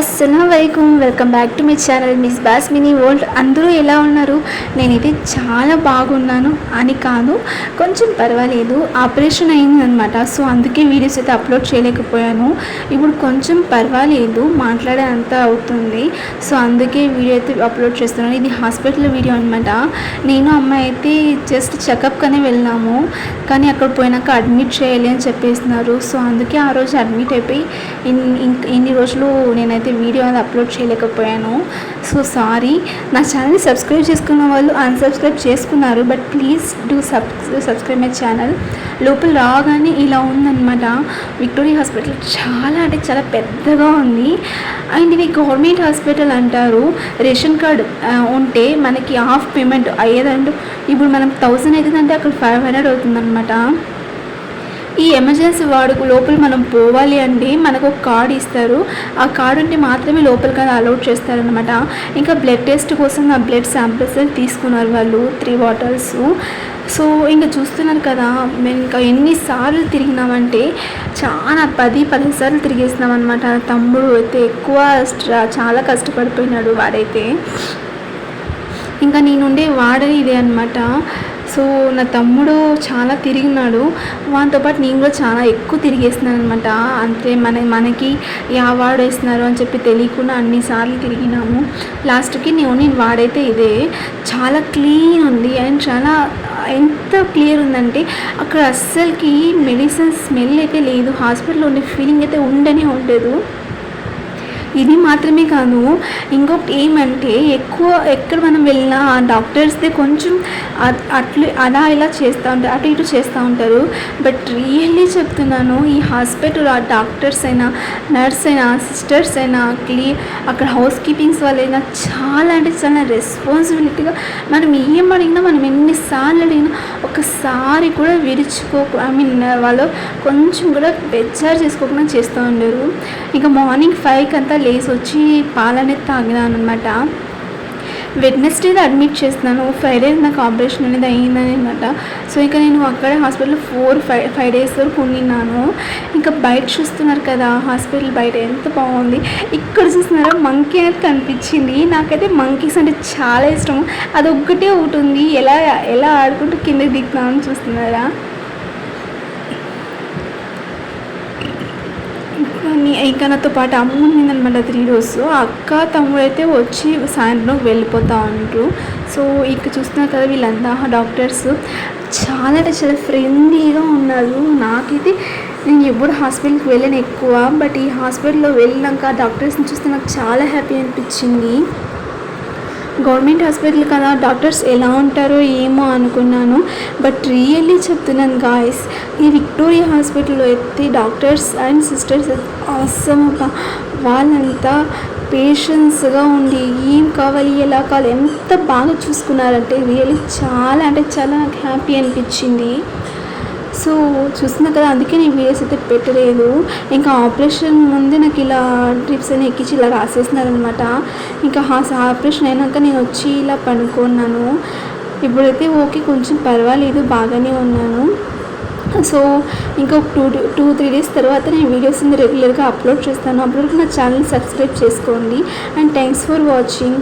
అస్సలాముఅలైకుం welcome back to my channel Miss Boss mini world. అందరూ ఎలా ఉన్నారు? నేనైతే చాలా బాగున్నాను అని కాదు, కొంచెం పర్వాలేదు. ఆపరేషన్ అయిందనమాట, సో అందుకే వీడియోస్ అయితే అప్లోడ్ చేయలేకపోయాను. ఇప్పుడు కొంచెం పర్వాలేదు, మాట్లాడే అంతా అవుతుంది, సో అందుకే వీడియో అయితే అప్లోడ్ చేస్తున్నాను. ఇది హాస్పిటల్ వీడియో అనమాట. నేను అమ్మాయి అయితే జస్ట్ చెకప్కనే వెళ్ళాము, కానీ అక్కడ పోయినాక అడ్మిట్ చేయాలి అని చెప్పేస్తున్నారు. సో అందుకే ఆ రోజు అడ్మిట్ అయిపోయి ఇన్ని రోజులు నేనైతే వీడియో అనేది అప్లోడ్ చేయలేకపోయాను. So sorry. నా ఛానల్ని సబ్స్క్రైబ్ చేసుకున్న వాళ్ళు అన్సబ్స్క్రైబ్ చేసుకున్నారు, but please do subscribe my channel. లోపల రాగానే ఇలా ఉందన్నమాట. విక్టోరియా హాస్పిటల్ చాలా అంటే చాలా పెద్దగా ఉంది. అండ్ ఇది గవర్నమెంట్ హాస్పిటల్ అంటారు. రేషన్ కార్డ్ ఉంటే మనకి హాఫ్ పేమెంట్ అయ్యేదంటే, ఇప్పుడు మనం 1000 అవుతుందంటే అక్కడ 500 అవుతుందన్నమాట. ఈ ఎమర్జెన్సీ వార్డుకు లోపల మనం పోవాలి అంటే మనకు ఒక కార్డు ఇస్తారు. ఆ కార్డు ఉంటే మాత్రమే లోపలికి అది అలౌట్ చేస్తారనమాట. ఇంకా బ్లడ్ టెస్ట్ కోసం నా బ్లడ్ శాంపిల్స్ తీసుకున్నారు వాళ్ళు 3 బాటిల్స్. సో ఇంకా చూస్తున్నారు కదా, మేము ఇంకా ఎన్నిసార్లు తిరిగినామంటే చాలా 10 సార్లు తిరిగేసినాం అనమాట. తమ్ముడు అయితే ఎక్కువ చాలా కష్టపడిపోయినాడు వాడైతే. ఇంకా నేనుండే వాడని ఇదే అనమాట. సో నా తమ్ముడు చాలా తిరిగినాడు, వాటితో పాటు నేను కూడా చాలా ఎక్కువ తిరిగేస్తున్నాను అనమాట. అంతే మనకి వాడు వేస్తున్నారు అని చెప్పి తెలియకుండా అన్నిసార్లు తిరిగినాము. లాస్ట్కి నేను వాడైతే ఇదే. చాలా క్లీన్ ఉంది అండ్ చాలా ఎంత క్లియర్ ఉందంటే అక్కడ అస్సలకి మెడిసిన్ స్మెల్ అయితే లేదు. హాస్పిటల్లో ఉండే ఫీలింగ్ అయితే ఉండదు. ఇది మాత్రమే కాదు, ఇంకొకటి ఏమంటే ఎక్కడ మనం వెళ్ళినా ఆ డాక్టర్స్దే కొంచెం అలా ఇలా చేస్తూ ఉంటారు, అటు ఇటు చేస్తూ ఉంటారు. బట్ రియల్లీ చెప్తున్నాను, ఈ హాస్పిటల్ ఆ డాక్టర్స్ అయినా, నర్స్ అయినా, సిస్టర్స్ అయినా, అక్కడ హౌస్ కీపింగ్స్ వాళ్ళైనా చాలా అంటే చాలా రెస్పాన్సిబిలిటీగా మనం ఏం అడిగినా, మనం ఎన్నిసార్లు అడిగినా ఒకసారి కూడా వాళ్ళు కొంచెం కూడా బెజ్జారు చేసుకోకుండా చేస్తూ ఉండరు. ఇంకా మార్నింగ్ 5కి అంతా లేసి వచ్చి పాలనేది తాగినాను అనమాట. వెడ్నెస్డే అడ్మిట్ చేస్తున్నాను. ఫ్రైడే నాకు ఆపరేషన్ అనేది అయ్యిందని అనమాట. సో ఇంకా నేను అక్కడే హాస్పిటల్లో 4-5 డేస్ వరకు ఉండినాను. ఇంకా బయట చూస్తున్నారు కదా, హాస్పిటల్ బయట ఎంత బాగుంది. ఇక్కడ చూస్తున్నారా, మంకీ అనేది కనిపించింది. నాకైతే మంకీస్ అంటే చాలా ఇష్టం. అది ఒకటే ఒకటి ఉంది, ఎలా ఆడుకుంటూ కిందకి దిగుతున్నామని చూస్తున్నారా. ఇంకా నాతో పాటు అమ్మ ఉందనమాట 3 డేస్. అక్క తమ్ముడు అయితే వచ్చి సాయంత్రం వెళ్ళిపోతా ఉంటారు. సో ఇక చూస్తున్నారు కదా, వీళ్ళంతా డాక్టర్స్ చాలా అంటే చాలా ఫ్రెండ్లీగా ఉన్నారు. నాకైతే నేను ఎప్పుడు హాస్పిటల్కి వెళ్ళాను ఎక్కువ, బట్ ఈ హాస్పిటల్లో వెళ్ళినాక డాక్టర్స్ని చూస్తే నాకు చాలా హ్యాపీ అనిపించింది. గవర్నమెంట్ హాస్పిటల్ కదా, డాక్టర్స్ ఎలా ఉంటారో ఏమో అనుకున్నాను, బట్ రియల్లీ చెప్తున్నాను గాయస్, ఈ విక్టోరియా హాస్పిటల్లో అయితే డాక్టర్స్ అండ్ సిస్టర్స్ అవసరం. వాళ్ళంతా పేషెన్స్గా ఉండి ఏం కావాలి ఎలా కావాలి ఎంత బాగా చూసుకున్నారంటే రియల్లీ చాలా అంటే చాలా నాకు హ్యాపీ అనిపించింది. సో చూస్తున్నా కదా, అందుకే నేను వీడియోస్ అయితే పెట్టలేదు. ఇంకా ఆపరేషన్ ముందే నాకు ఇలా డ్రిప్స్ అని ఎక్కించి ఇలా రాసేస్తున్నారనమాట. ఇంకా ఆపరేషన్ అయినాక నేను వచ్చి ఇలా పడుకున్నాను. ఇప్పుడైతే ఓకే, కొంచెం పర్వాలేదు, బాగానే ఉన్నాను. సో ఇంకొక 2-3 డేస్ తర్వాత నేను వీడియోస్ రెగ్యులర్గా అప్లోడ్ చేస్తాను. అప్పుడు నా ఛానల్ సబ్స్క్రైబ్ చేసుకోండి. And thanks for watching.